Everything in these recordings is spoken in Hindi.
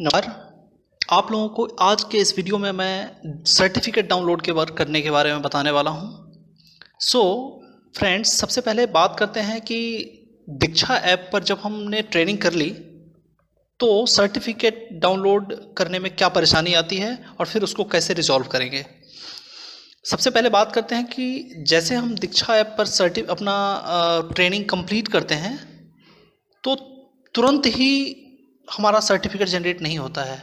नमस्कार। आप लोगों को आज के इस वीडियो में मैं सर्टिफिकेट डाउनलोड के वर्क करने के बारे में बताने वाला हूं। सो फ्रेंड्स, सबसे पहले बात करते हैं कि दीक्षा ऐप पर जब हमने ट्रेनिंग कर ली तो सर्टिफिकेट डाउनलोड करने में क्या परेशानी आती है और फिर उसको कैसे रिजॉल्व करेंगे। सबसे पहले बात करते हैं कि जैसे हम दीक्षा ऐप पर अपना ट्रेनिंग कंप्लीट करते हैं तो तुरंत ही हमारा सर्टिफिकेट जनरेट नहीं होता है,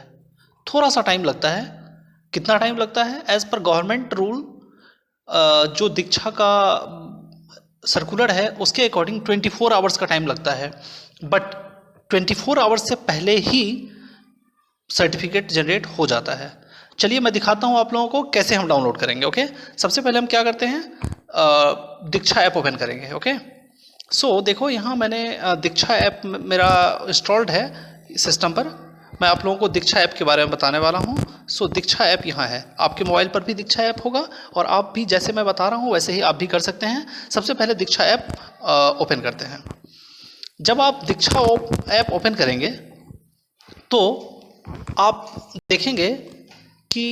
थोड़ा सा टाइम लगता है। कितना टाइम लगता है? एज़ पर गवर्नमेंट रूल जो दीक्षा का सर्कुलर है उसके अकॉर्डिंग 24 आवर्स का टाइम लगता है, बट 24 आवर्स से पहले ही सर्टिफिकेट जनरेट हो जाता है। चलिए मैं दिखाता हूँ आप लोगों को कैसे हम डाउनलोड करेंगे। ओके, सबसे पहले हम क्या करते हैं, दीक्षा ऐप ओपन करेंगे। ओके, सो देखो यहाँ मैंने दीक्षा ऐप मेरा इंस्टॉल्ड है सिस्टम पर। मैं आप लोगों को दीक्षा ऐप के बारे में बताने वाला हूँ। सो दीक्षा ऐप यहाँ है, आपके मोबाइल पर भी दीक्षा ऐप होगा और आप भी जैसे मैं बता रहा हूँ वैसे ही आप भी कर सकते हैं। सबसे पहले दीक्षा ऐप ओपन करते हैं। जब आप दीक्षा ऐप ओपन करेंगे तो आप देखेंगे कि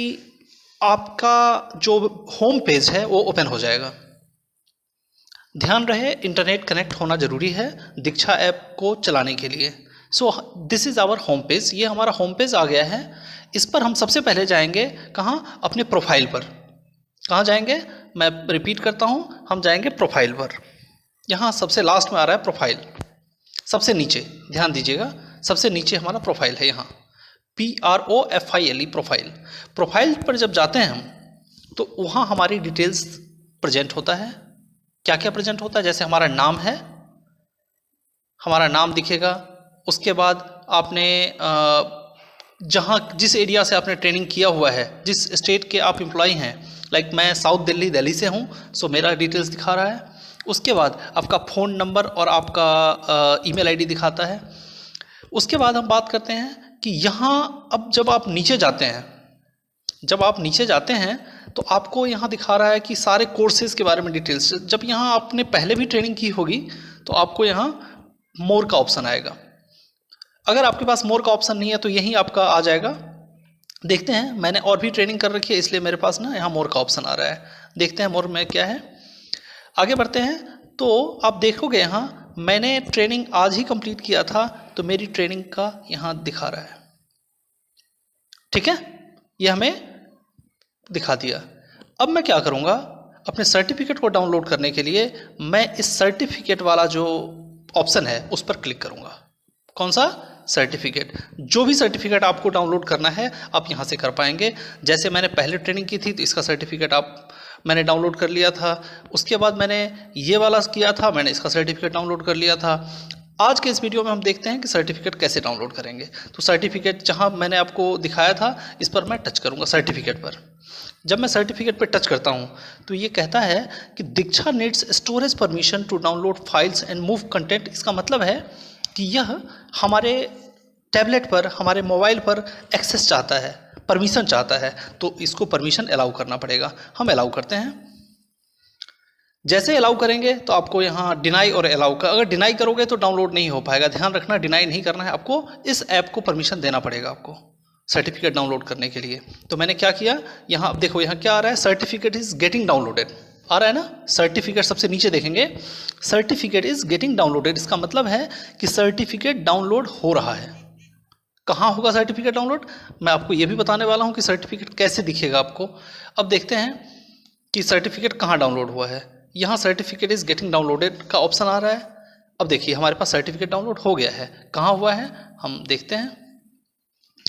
आपका जो होम पेज है वो ओपन हो जाएगा। ध्यान रहे इंटरनेट कनेक्ट होना ज़रूरी है दीक्षा ऐप को चलाने के लिए। So this is our home page, ये हमारा होम पेज आ गया है। इस पर हम सबसे पहले जाएंगे कहाँ? अपने प्रोफाइल पर। कहाँ जाएंगे? मैं रिपीट करता हूँ, हम जाएंगे प्रोफाइल पर। यहाँ सबसे लास्ट में आ रहा है प्रोफाइल, सबसे नीचे ध्यान दीजिएगा, सबसे नीचे हमारा प्रोफाइल है यहाँ, PROFILE प्रोफाइल। प्रोफाइल पर जब जाते हैं हम तो वहाँ हमारी डिटेल्स प्रेजेंट होता है। क्या क्या प्रेजेंट होता है? जैसे हमारा नाम है, हमारा नाम दिखेगा। उसके बाद आपने जहाँ जिस एरिया से आपने ट्रेनिंग किया हुआ है, जिस स्टेट के आप एम्प्लॉई हैं, लाइक मैं साउथ दिल्ली से हूँ, सो मेरा डिटेल्स दिखा रहा है। उसके बाद आपका फ़ोन नंबर और आपका ईमेल आईडी दिखाता है। उसके बाद हम बात करते हैं कि यहाँ अब जब आप नीचे जाते हैं, जब आप नीचे जाते हैं तो आपको यहाँ दिखा रहा है कि सारे कोर्सेज़ के बारे में डिटेल्स। जब यहाँ आपने पहले भी ट्रेनिंग की होगी तो आपको यहाँ मोर का ऑप्शन आएगा। अगर आपके पास मोर का ऑप्शन नहीं है तो यहीं आपका आ जाएगा। देखते हैं, मैंने और भी ट्रेनिंग कर रखी है इसलिए मेरे पास ना यहाँ मोर का ऑप्शन आ रहा है। देखते हैं मोर में क्या है। आगे बढ़ते हैं तो आप देखोगे यहाँ मैंने ट्रेनिंग आज ही कंप्लीट किया था तो मेरी ट्रेनिंग का यहाँ दिखा रहा है। ठीक है, ये हमें दिखा दिया। अब मैं क्या करूँगा, अपने सर्टिफिकेट को डाउनलोड करने के लिए मैं इस सर्टिफिकेट वाला जो ऑप्शन है उस पर क्लिक करूँगा। कौन सा? सर्टिफिकेट। जो भी सर्टिफिकेट आपको डाउनलोड करना है आप यहाँ से कर पाएंगे। जैसे मैंने पहले ट्रेनिंग की थी तो इसका सर्टिफिकेट मैंने डाउनलोड कर लिया था। उसके बाद मैंने ये वाला किया था, मैंने इसका सर्टिफिकेट डाउनलोड कर लिया था। आज के इस वीडियो में हम देखते हैं कि सर्टिफिकेट कैसे डाउनलोड करेंगे। तो सर्टिफिकेट जहाँ मैंने आपको दिखाया था इस पर मैं टच करूँगा, सर्टिफिकेट पर। जब मैं सर्टिफिकेट पर टच करता हूँ तो ये कहता है कि Diksha needs storage permission to download files and move content. इसका मतलब है कि यह हमारे टैबलेट पर, हमारे मोबाइल पर एक्सेस चाहता है, परमिशन चाहता है, तो इसको परमिशन अलाउ करना पड़ेगा। हम अलाउ करते हैं। जैसे अलाउ करेंगे तो आपको यहाँ डिनाई और अलाउ का, अगर डिनाई करोगे तो डाउनलोड नहीं हो पाएगा। ध्यान रखना, डिनाई नहीं करना है आपको, इस ऐप को परमिशन देना पड़ेगा आपको सर्टिफिकेट डाउनलोड करने के लिए। तो मैंने क्या किया, यहाँ अब देखो यहाँ क्या आ रहा है, सर्टिफिकेट इज़ गेटिंग डाउनलोडेड आ रहा है ना। सर्टिफिकेट सबसे नीचे देखेंगे, सर्टिफिकेट इज़ गेटिंग डाउनलोडेड। इसका मतलब है कि सर्टिफिकेट डाउनलोड हो रहा है। कहाँ होगा सर्टिफिकेट डाउनलोड? मैं आपको ये भी बताने वाला हूँ कि सर्टिफिकेट कैसे दिखेगा आपको। अब देखते हैं कि सर्टिफिकेट कहाँ डाउनलोड हुआ है। यहाँ सर्टिफिकेट इज़ गेटिंग डाउनलोडेड का ऑप्शन आ रहा है। अब देखिए हमारे पास सर्टिफिकेट डाउनलोड हो गया है। कहाँ हुआ है हम देखते हैं।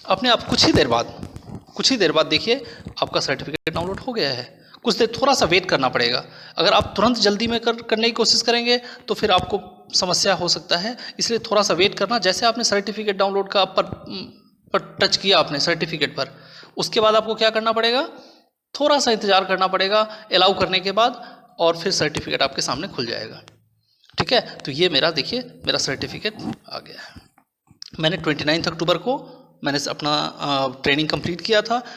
अपने आप कुछ ही देर बाद देखिए आपका सर्टिफिकेट डाउनलोड हो गया है। कुछ देर थोड़ा सा वेट करना पड़ेगा। अगर आप तुरंत जल्दी में करने की कोशिश करेंगे तो फिर आपको समस्या हो सकता है, इसलिए थोड़ा सा वेट करना। जैसे आपने सर्टिफिकेट डाउनलोड का पर टच किया आपने सर्टिफिकेट पर, उसके बाद आपको क्या करना पड़ेगा, थोड़ा सा इंतज़ार करना पड़ेगा अलाउ करने के बाद, और फिर सर्टिफिकेट आपके सामने खुल जाएगा। ठीक है, तो ये मेरा देखिए मेरा सर्टिफिकेट आ गया है। मैंने 29 अक्टूबर को मैंने अपना ट्रेनिंग कंप्लीट किया था।